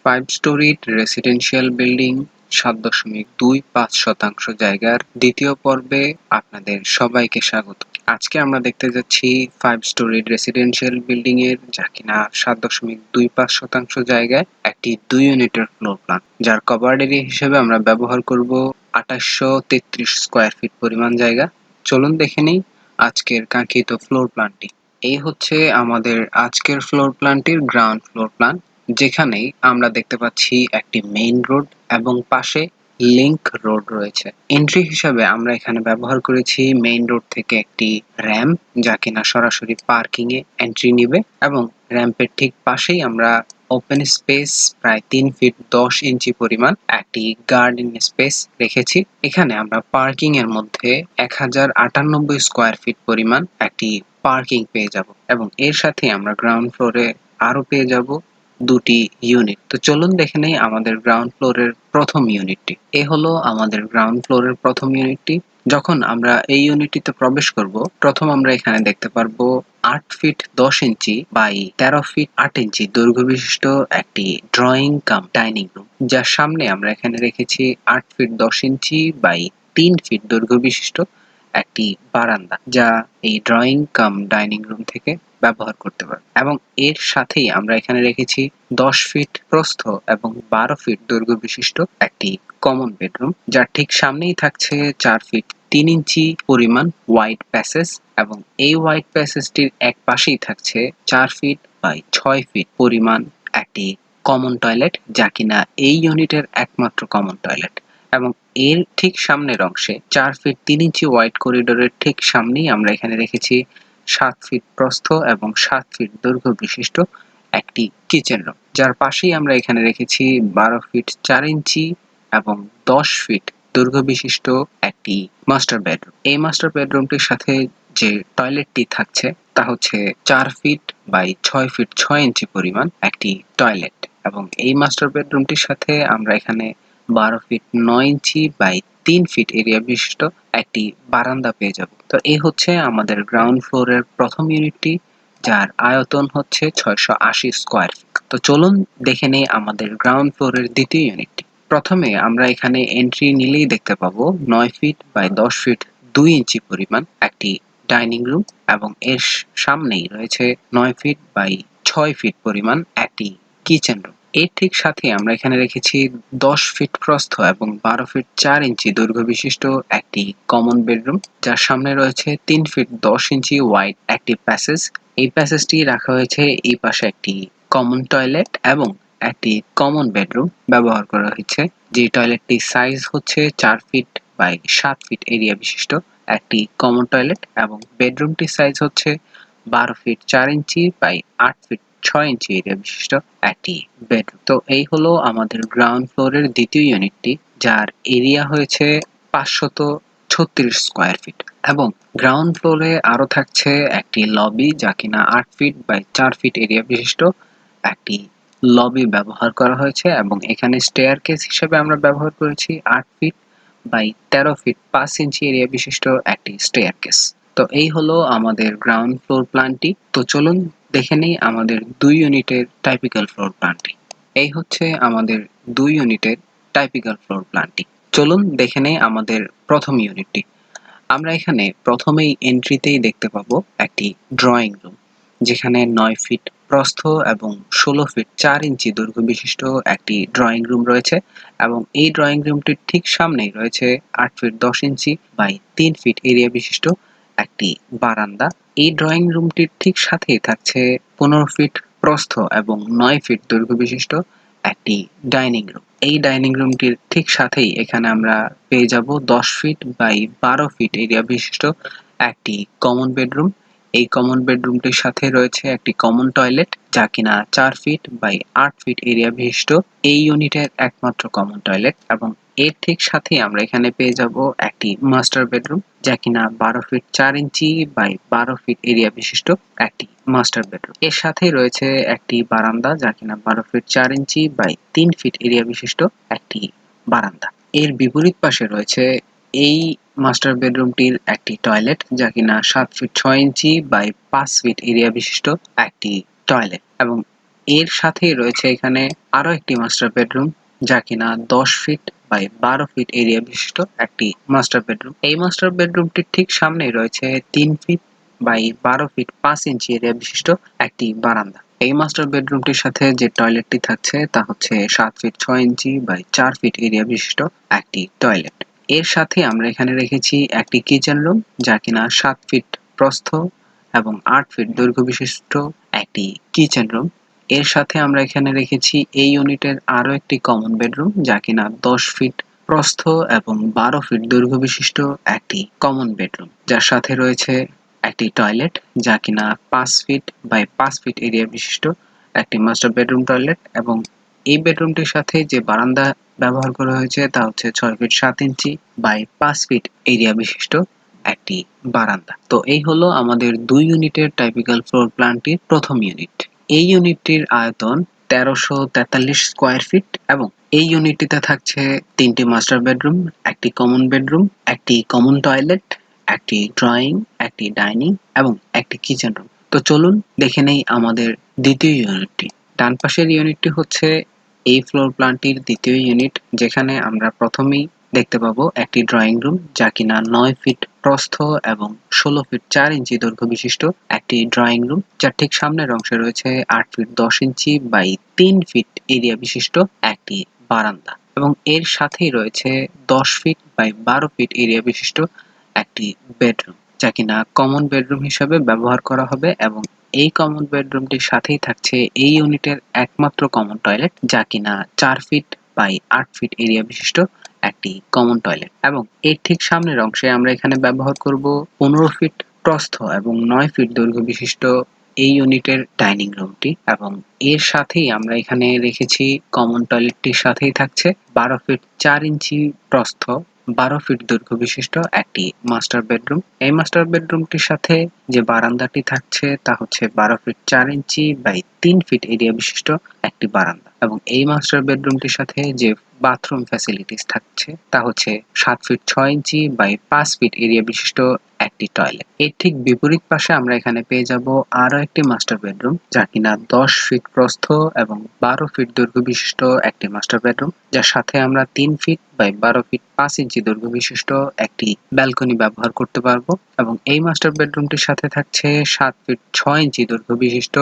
5 storied residential building 7.25% জায়গার দ্বিতীয় পর্বে আপনাদের সবাইকে স্বাগত। আজকে আমরা দেখতে যাচ্ছি 5 স্টোরিড রেসিডেন্সিয়াল বিল্ডিং এর যা কিনা 7.25% জায়গায় একটি 2 ইউনিটের ফ্লোর প্ল্যান, যার কভার্ড এরিয়া হিসেবে আমরা ব্যবহার করব 2833 স্কয়ার ফিট পরিমাণ জায়গা। চলুন দেখে নিই আজকের কাঙ্ক্ষিত ফ্লোর প্ল্যানটি। এই হচ্ছে আমাদের আজকের ফ্লোর প্ল্যানটির গ্রাউন্ড ফ্লোর প্ল্যান, যেখানে আমরা দেখতে পাচ্ছি একটি মেইন রোড এবং পাশে লিংক রোড রয়েছে। এন্ট্রি হিসাবে আমরা এখানে ব্যবহার করেছি মেইন রোড থেকে একটি র্যাম্প, যা কিনা সরাসরি পার্কিং এ এন্ট্রি নিবে, এবং র্যাম্পের ঠিক পাশেই আমরা ওপেন স্পেস প্রায় 3 ফিট 10 ইঞ্চি পরিমাণ একটি গার্ডেন স্পেস রেখেছি। এখানে আমরা পার্কিং এর মধ্যে 1098 স্কয়ার ফিট পরিমাণ একটি পার্কিং পেয়ে যাব, এবং এর সাথে আমরা গ্রাউন্ড ফ্লোরে আরো পেয়ে যাব দুটি ইউনিট। তো চলুন দেখে নেই আমাদের গ্রাউন্ড ফ্লোরের প্রথম ইউনিটটি। এ হলো আমাদের গ্রাউন্ড ফ্লোরের প্রথম ইউনিটটি। যখন আমরা এই ইউনিটটিতে প্রবেশ করব, প্রথম আমরা এখানে দেখতে পারবো 8 ফিট 10 ইঞ্চি বাই 13 ফিট 8 ইঞ্চি দৈর্ঘ্য বিশিষ্ট একটি ড্রয়িং কাম ডাইনিং রুম, যার সামনে আমরা এখানে রেখেছি 8 ফিট 10 ইঞ্চি বাই 3 ফিট দৈর্ঘ্য বিশিষ্ট একটি বারান্দা, যা এই ড্রয়িং কাম ডাইনিং রুম থেকে ব্যবহার করতে পারবে। এবং এর সাথেই আমরা এখানে রেখেছি 10 ফিট প্রস্থ এবং 12 ফিট দৈর্ঘ্য বিশিষ্ট একটি কমন বেডরুম, যার ঠিক সামনেই থাকছে 4 ফিট 3 ইঞ্চি পরিমাণ ওয়াইড প্যাসেজ, এবং এই ওয়াইড প্যাসেজটির এক পাশেই থাকছে 4 ফিট বাই 6 ফিট পরিমাণ একটি কমন টয়লেট, যা কিনা এই ইউনিটের একমাত্র কমন টয়লেট। এবং এর ঠিক সামনের অংশে 4 ফিট 3 ইঞ্চি ওয়াইড করিডোরের ঠিক সামনেই আমরা এখানে রেখেছি 7 ফিট প্রস্থ এবং 7 ফিট দৈর্ঘ্য বিশিষ্ট একটি কিচেন রুম, যার পাশেই আমরা এখানে রেখেছি 12 ফিট 4 ইঞ্চি এবং 10 ফিট দৈর্ঘ্য বিশিষ্ট একটি মাস্টার বেডরুম। এই মাস্টার বেডরুমটির সাথে যে টয়লেটটি থাকছে তা হচ্ছে 4 ফিট বাই 6 ফিট 6 ইঞ্চি পরিমাণ একটি টয়লেট, এবং এই মাস্টার বেডরুমটির সাথে আমরা এখানে 12 feet 9 inch by 3 feet area বিশিষ্ট একটি বারান্দা পেয়ে যাব। তো এই হচ্ছে আমাদের গ্রাউন্ড ফ্লোরের প্রথম ইউনিটটি, যার আয়তন হচ্ছে 680 স্কয়ার ফিট। তো চলুন দেখে নেই আমাদের গ্রাউন্ড ফ্লোরের দ্বিতীয় ইউনিটটি। প্রথমে আমরা এখানে এন্ট্রি নিলেই দেখতে পাবো 9 ফিট বাই 10 ফিট 2 ইঞ্চি পরিমাণ একটি ডাইনিং রুম, এবং এর সামনেই রয়েছে 9 ফিট বাই 6 ফিট পরিমাণ একটি কিচেন রুম। এর ঠিক সাথে আমরা এখানে রেখেছি 10 ফিট প্রস্থ এবং 12 ফিট 4 ইঞ্চি দৈর্ঘ্য বিশিষ্ট একটি কমন বেডরুম, যার সামনে রয়েছে 3 ফিট 10 ইঞ্চি ওয়াইড একটি প্যাসেজ। এই প্যাসেজটি রাখা হয়েছে এই পাশে একটি কমন টয়লেট এবং একটি কমন বেডরুম ব্যবহার করা হয়েছে, যে টয়লেটটির সাইজ হচ্ছে 4 ফিট বাই 7 ফিট এরিয়া বিশিষ্ট একটি কমন টয়লেট, এবং বেডরুমটির সাইজ হচ্ছে 12 feet 4 inch by 8 feet 6 inch area বিশিষ্ট একটি বেডরুম। তো এই হলো আমাদের গ্রাউন্ড ফ্লোরের দ্বিতীয় ইউনিটটি, যার এরিয়া হয়েছে 536 স্কয়ার ফিট, এবং গ্রাউন্ড ফ্লোরে আরো থাকছে একটি লবি, যা কিনা 8 ফিট বাই 4 ফিট এরিয়া বিশিষ্ট একটি লবি ব্যবহার করা হয়েছে, এবং এখানে স্টেয়ারকেস হিসেবে আমরা ব্যবহার করেছি 8 feet by 13 feet 5 inch area বিশিষ্ট একটি স্টেয়ারকেস। তো এই হলো আমাদের গ্রাউন্ড ফ্লোর প্ল্যানটি। তো চলুন দেখে নেই আমাদের 2 ইউনিটের টাইপিক্যাল ফ্লোর প্ল্যানটি। এই হচ্ছে আমাদের 2 ইউনিটের টাইপিক্যাল ফ্লোর প্ল্যানটি। চলুন দেখে নেই আমাদের প্রথম ইউনিটটি। আমরা এখানে প্রথমেই এন্ট্রিতেই দেখতে পাবো একটি ড্রয়িং রুম, যেখানে 9 ফিট প্রস্থ এবং 16 ফিট 4 ইঞ্চি দৈর্ঘ্য বিশিষ্ট একটি ড্রয়িং রুম রয়েছে, এবং এই ড্রয়িং রুমটির ঠিক সামনেই রয়েছে 8 feet 10 inch by 3 feet area বিশিষ্ট একটি বারান্দা। এই ড্রয়িং রুমটির ঠিক সাথেই থাকছে 15 ফিট প্রস্থ এবং 9 ফিট দৈর্ঘ্য বিশিষ্ট একটি ডাইনিং রুম। এই ডাইনিং রুমটির ঠিক সাথেই এখানে আমরা পেয়ে যাব 10 ফিট বাই 12 ফিট এরিয়া বিশিষ্ট একটি কমন বেডরুম। এই কমন বেডরুমটির সাথে রয়েছে একটি কমন টয়লেট, যা কিনা 4 ফিট বাই 8 ফিট এরিয়া বিশিষ্ট এই ইউনিটের একমাত্র কমন টয়লেট, এবং এর ঠিক সাথেই আমরা এখানে পেয়ে যাব একটি মাস্টার বেডরুম, যা কিনা 12 feet 4 inch by 12 feet area বিশিষ্ট একটি মাস্টার বেডরুম। এর সাথেই রয়েছে একটি বারান্দা, যা কিনা 12 feet 4 inch by 3 feet area বিশিষ্ট একটি বারান্দা। এর বিপরীত পাশে রয়েছে এই মাস্টার বেডরুমটির একটি টয়লেট, যা কিনা 7 feet 6 inch by 5 feet area বিশিষ্ট একটি টয়লেট, এবং এর সাথেই রয়েছে এখানে আরো একটি মাস্টার বেডরুম, যা কিনা 10 ফিট বাই 12 ফিট এরিয়া বিশিষ্ট একটি মাস্টার বেডরুম। এই মাস্টার বেডরুমটির ঠিক সামনেই রয়েছে 3 feet by 12 feet 5 inch area বিশিষ্ট একটি বারান্দা। এই মাস্টার বেডরুমটির সাথে যে টয়লেটটি থাকছে তা হচ্ছে 7 feet 6 inch by 4 feet area বিশিষ্ট একটি টয়লেট। এর সাথে আমরা এখানে রেখেছি একটি কিচেন রুম, যা কিনা 7 ফিট প্রস্থ এবং 8 ফিট দৈর্ঘ্য বিশিষ্ট একটি কিচেন রুম। এর সাথে আমরা এখানে রেখেছি এই ইউনিটের আরো একটি কমন বেডরুম, যা কিনা 10 ফিট প্রস্থ এবং 12 ফিট দৈর্ঘ্য বিশিষ্ট একটি কমন বেডরুম, যার সাথে রয়েছে একটি টয়লেট, যা কিনা 5 ফিট বাই 5 ফিট এরিয়া বিশিষ্ট একটি মাস্টার বেডরুম টয়লেট। এবং এই বেডরুমটির সাথে যে বারান্দা ব্যবহার করা হয়েছে তা হচ্ছে 6 feet 7 inch by 5 feet area বিশিষ্ট একটি বারান্দা। তো এই হলো আমাদের 2 ইউনিটের টাইপিক্যাল ফ্লোর প্ল্যানটির প্রথম ইউনিট। এই ইউনিটটির আয়তন 1343 স্কয়ার ফিট এবং এই ইউনিটটিতে থাকছে 3টি মাস্টার বেডরুম, একটি কমন বেডরুম, একটি কমন টয়লেট, একটি ড্রয়িং, একটি ডাইনিং এবং একটি কিচেন রুম। তো চলুন দেখে নেই আমাদের দ্বিতীয় ইউনিটটি। ডান পাশের ইউনিটটি হচ্ছে এই ফ্লোর প্ল্যানটির দ্বিতীয় ইউনিট, যেখানে আমরা প্রথমেই দেখতে পাবো একটি ড্রয়িং রুম, যা কিনা 9 ফিট প্রস্থ এবং 16 ফিট 4 ইঞ্চি দৈর্ঘ্য বিশিষ্ট একটি ড্রয়িং রুম, যার ঠিক সামনের অংশে রয়েছে 8 feet 10 inch by 3 feet area বিশিষ্ট একটি বারান্দা এবং এর সাথেই রয়েছে 10 ফিট বাই 12 ফিট এরিয়া বিশিষ্ট একটি বেডরুম, যা কিনা কমন বেডরুম হিসেবে ব্যবহার করা হবে। এবং এই কমন বেডরুমটির সাথেই থাকছে এই ইউনিটের একমাত্র কমন টয়লেট, যা কিনা 4 ফিট বাই 8 ফিট এরিয়া বিশিষ্ট একটি কমন টয়লেট। এবং এর ঠিক সামনের অংশে আমরা এখানে ব্যবহার করব 15 ফিট প্রস্থ এবং 9 ফিট দৈর্ঘ্য বিশিষ্ট এই ইউনিটের ডাইনিং রুমটি। এবং এর সাথেই আমরা এখানে রেখেছি কমন টয়লেটটির সাথেই থাকছে 12 ফিট 4 ইঞ্চি প্রস্থ, 12 ফিট দৈর্ঘ্য বিশিষ্ট একটি মাস্টার বেডরুম। এই মাস্টার বেডরুমটির সাথে যে বারান্দাটি থাকছে তা হচ্ছে 12 feet 4 inch by 3 feet area বিশিষ্ট একটি বারান্দা। এবং এই মাস্টার বেডরুমটির সাথে যে বাথরুম ফ্যাসিলিটিস থাকছে তা হচ্ছে 7 feet 6 inch by 5 feet area বিশিষ্ট একটি টয়লেট। এর ঠিক বিপরীত পাশে আমরা এখানে পেয়ে যাব আরো একটি মাস্টার বেডরুম, যা কিনা 10 ফিট প্রস্থ এবং 12 ফিট দৈর্ঘ্য বিশিষ্ট একটি মাস্টার বেডরুম, যার সাথে আমরা 3 ফিট বাই 12 ফিট 5 ইঞ্চি দৈর্ঘ্য বিশিষ্ট একটি ব্যালকনি ব্যবহার করতে পারবো। এবং এই মাস্টার বেডরুমটির সাথে থাকছে 7 ফিট 6 ইঞ্চি দৈর্ঘ্য বিশিষ্ট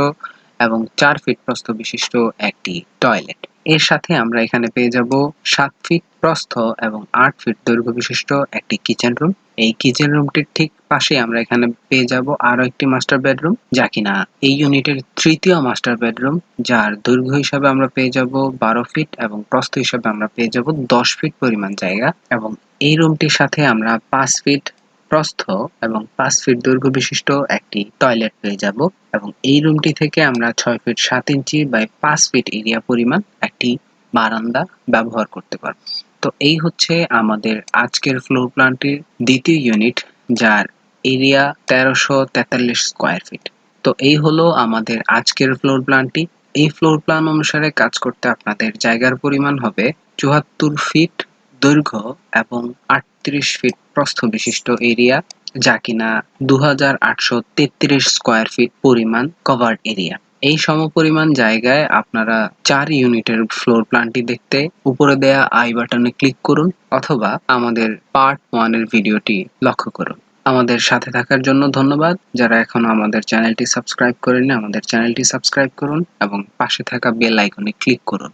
এবং 4 ফিট প্রস্থ বিশিষ্ট একটি টয়লেট। এর সাথে আমরা এখানে পেয়ে যাব 7 ফিট প্রস্থ এবং 8 ফিট দৈর্ঘ্য বিশিষ্ট একটি কিচেন রুম। এই কিচেন রুমটির ঠিক পাশে আমরা এখানে পেয়ে যাব আরো একটি মাস্টার বেডরুম, যা কিনা এই ইউনিটের তৃতীয় মাস্টার বেডরুম, যার দৈর্ঘ্য হিসাবে আমরা পেয়ে যাব 12 ফিট এবং প্রস্থ হিসাবে আমরা পেয়ে যাব 10 ফিট পরিমাণ জায়গা। এবং এই রুমটির সাথে আমরা 5 ফিট প্রস্থ এবং 5 ফিট দৈর্ঘ্য বিশিষ্ট একটি টয়লেট পেয়ে যাব। এবং এই রুমটি থেকে আমরা 6 feet 7 inch by 5 feet area পরিমাণ একটি বারান্দা ব্যবহার করতে পারব। তো এই হচ্ছে আমাদের আজকের ফ্লোর প্ল্যানটির দ্বিতীয় ইউনিট, যার এরিয়া 1343 স্কয়ার ফিট। তো এই হলো আমাদের আজকের ফ্লোর প্ল্যানটি। এই ফ্লোর প্ল্যান অনুসারে কাজ করতে আপনাদের জায়গার পরিমাণ হবে 74 ফিট দৈর্ঘ্য এবং 38 ফিট প্রস্থ বিশিষ্ট এরিয়া, যা কিনা 2833 স্কয়ার ফিট পরিমাণ কভার্ড এরিয়া। এই সমপরিমাণ জায়গায় আপনারা 4 ইউনিটের ফ্লোর প্ল্যানটি দেখতে উপরে দেয়া আই বাটনে ক্লিক করুন অথবা আমাদের পার্ট 1 এর ভিডিওটি লক্ষ্য করুন। আমাদের সাথে থাকার জন্য ধন্যবাদ। যারা এখনো আমাদের চ্যানেলটি সাবস্ক্রাইব করেননি, আমাদের চ্যানেলটি সাবস্ক্রাইব করুন এবং পাশে থাকা বেল আইকনে ক্লিক করুন।